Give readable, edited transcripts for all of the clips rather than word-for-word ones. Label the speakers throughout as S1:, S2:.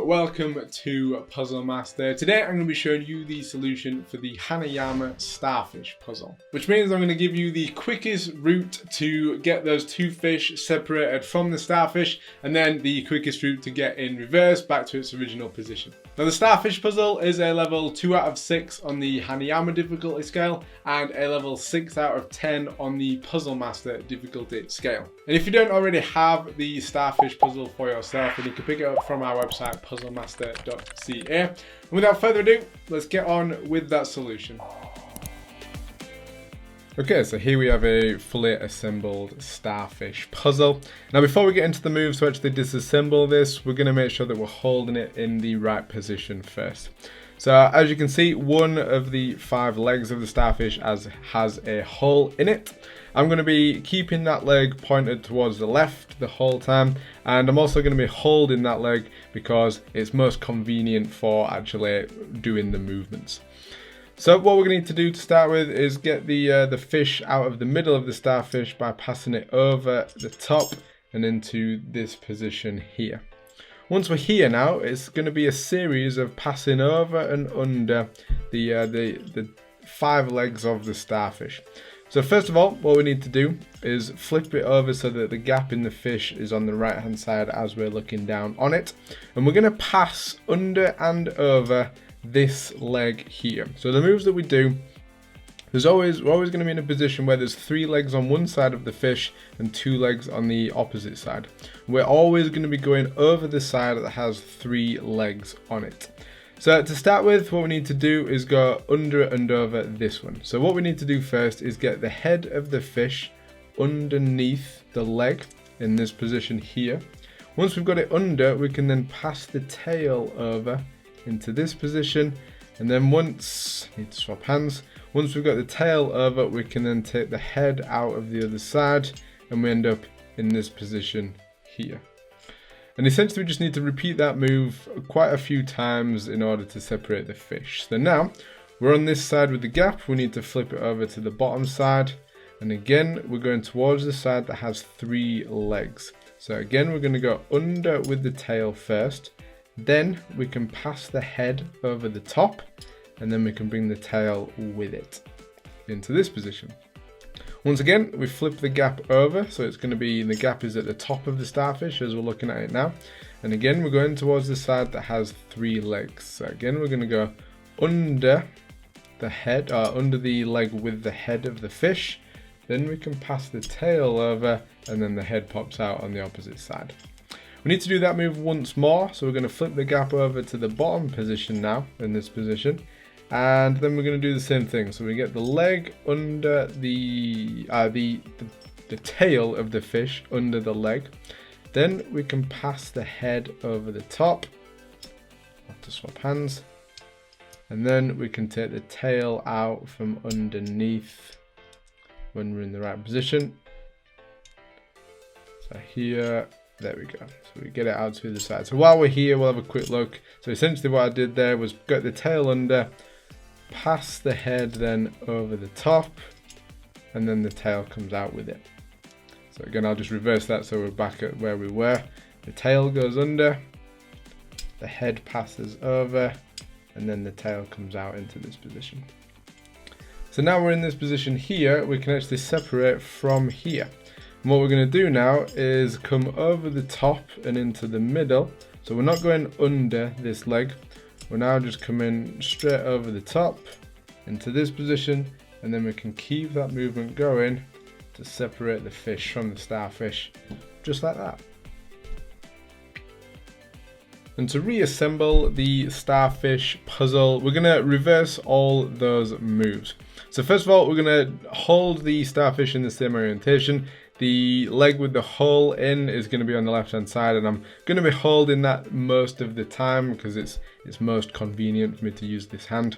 S1: welcome to Puzzle Master. Today I'm going to be showing you the solution for the Hanayama starfish puzzle, which means I'm going to give you the quickest route to get those two fish separated from the starfish, and then the quickest route to get in reverse back to its original position. Now the starfish puzzle is a level 2 out of 6 on the Hanayama difficulty scale and a level 6 out of 10 on the Puzzle Master difficulty scale. And if you don't already have the starfish puzzle for yourself, then you can pick it up from our website puzzlemaster.ca. And without further ado, let's get on with that solution. Okay, so here we have a fully assembled starfish puzzle. Now before we get into the moves to actually disassemble this, we're going to make sure that we're holding it in the right position first. So as you can see, one of the 5 legs of the starfish has a hole in it. I'm going to be keeping that leg pointed towards the left the whole time, and I'm also going to be holding that leg because it's most convenient for actually doing the movements. So what we're going to need to do to start with is get the fish out of the middle of the starfish by passing it over the top and into this position here. Once we're here now, it's going to be a series of passing over and under the 5 legs of the starfish. So first of all, what we need to do is flip it over so that the gap in the fish is on the right hand side as we're looking down on it. And we're going to pass under and over this leg here. So the moves that we do, we're always going to be in a position where there's 3 legs on one side of the fish and 2 legs on the opposite side. We're always going to be going over the side that has 3 legs on it. So to start with, what we need to do is go under and over this one. So what we need to do first is get the head of the fish underneath the leg in this position here. Once we've got it under, we can then pass the tail over into this position, and then once we've got the tail over, we can then take the head out of the other side and we end up in this position here. And essentially we just need to repeat that move quite a few times in order to separate the fish. So now we're on this side with the gap, we need to flip it over to the bottom side, and again we're going towards the side that has 3 legs. So again we're going to go under with the tail first. Then we can pass the head over the top, and then we can bring the tail with it into this position. Once again, we flip the gap over, so it's going to be, the gap is at the top of the starfish as we're looking at it now. And again, we're going towards the side that has 3 legs. So again, we're going to go under the head, under the leg with the head of the fish. Then we can pass the tail over, and then the head pops out on the opposite side. We need to do that move once more, so we're going to flip the gap over to the bottom position now, in this position, and then we're going to do the same thing. So we get the leg under the tail of the fish under the leg, then we can pass the head over the top. Have to swap hands, and then we can take the tail out from underneath when we're in the right position. So here. There we go. So we get it out to the side. So while we're here, we'll have a quick look. So essentially what I did there was get the tail under, pass the head then over the top, and then the tail comes out with it. So again, I'll just reverse that so we're back at where we were. The tail goes under, the head passes over, and then the tail comes out into this position. So now we're in this position here, we can actually separate from here. And what we're going to do now is come over the top and into the middle. So we're not going under this leg. We're now just coming straight over the top into this position, and then we can keep that movement going to separate the fish from the starfish, just like that. And to reassemble the starfish puzzle, we're going to reverse all those moves. So first of all, we're going to hold the starfish in the same orientation. The leg with the hole in is going to be on the left hand side, and I'm going to be holding that most of the time because it's most convenient for me to use this hand.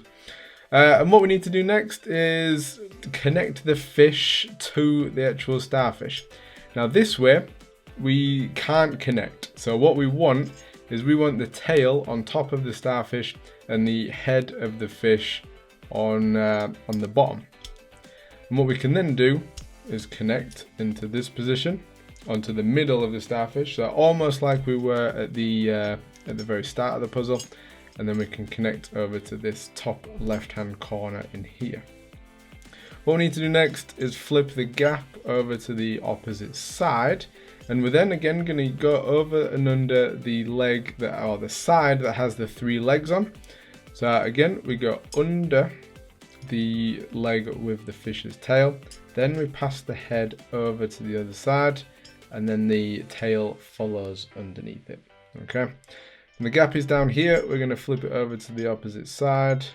S1: And what we need to do next is connect the fish to the actual starfish. Now this way we can't connect, so what we want is we want the tail on top of the starfish and the head of the fish on the bottom. And what we can then do is connect into this position onto the middle of the starfish, so almost like we were at at the very start of the puzzle, and then we can connect over to this top left hand corner in here. What we need to do next is flip the gap over to the opposite side, and we're then again going to go over and under the leg that, or the side that has the 3 legs on. So again, we go under the leg with the fish's tail, then we pass the head over to the other side, and then the tail follows underneath it. Okay, and the gap is down here. We're going to flip it over to the opposite side.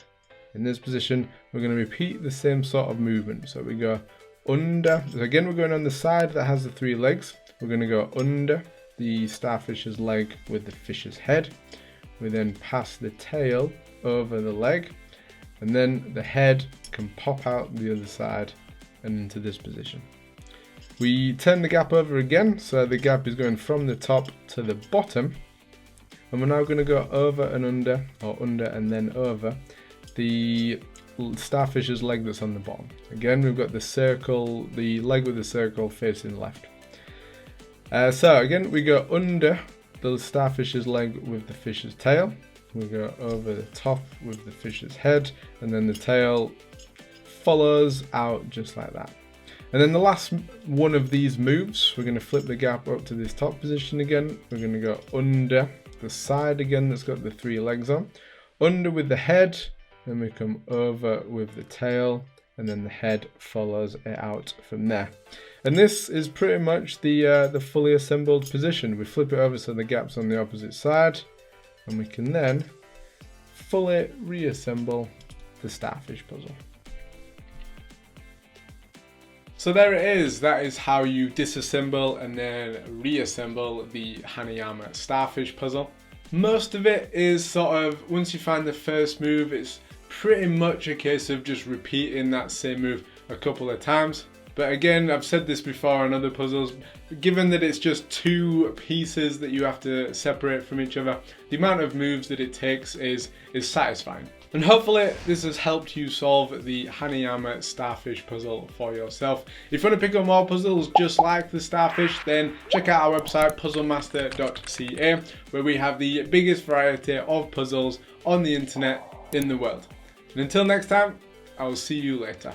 S1: In this position, we're going to repeat the same sort of movement. So we go under, so again we're going on the side that has the 3 legs. We're going to go under the starfish's leg with the fish's head. We then pass the tail over the leg, and then the head can pop out the other side and into this position. We turn the gap over again, so the gap is going from the top to the bottom, and we're now going to go over and under, or under and then over, the starfish's leg that's on the bottom. Again, we've got the circle, the leg with the circle facing left. So again, we go under the starfish's leg with the fish's tail. We go over the top with the fish's head, and then the tail follows out just like that. And then the last one of these moves, we're going to flip the gap up to this top position again. We're going to go under the side again that's got the 3 legs on, under with the head, then we come over with the tail, and then the head follows it out from there. And this is pretty much the fully assembled position. We flip it over so the gap's on the opposite side, and we can then fully reassemble the starfish puzzle. So there it is. That is how you disassemble and then reassemble the Hanayama starfish puzzle. Most of it is sort of, once you find the first move, it's pretty much a case of just repeating that same move a couple of times. But again, I've said this before on other puzzles, given that it's just 2 pieces that you have to separate from each other, the amount of moves that it takes is satisfying. And hopefully this has helped you solve the Hanayama starfish puzzle for yourself. If you want to pick up more puzzles just like the starfish, then check out our website puzzlemaster.ca, where we have the biggest variety of puzzles on the internet in the world. And until next time, I will see you later.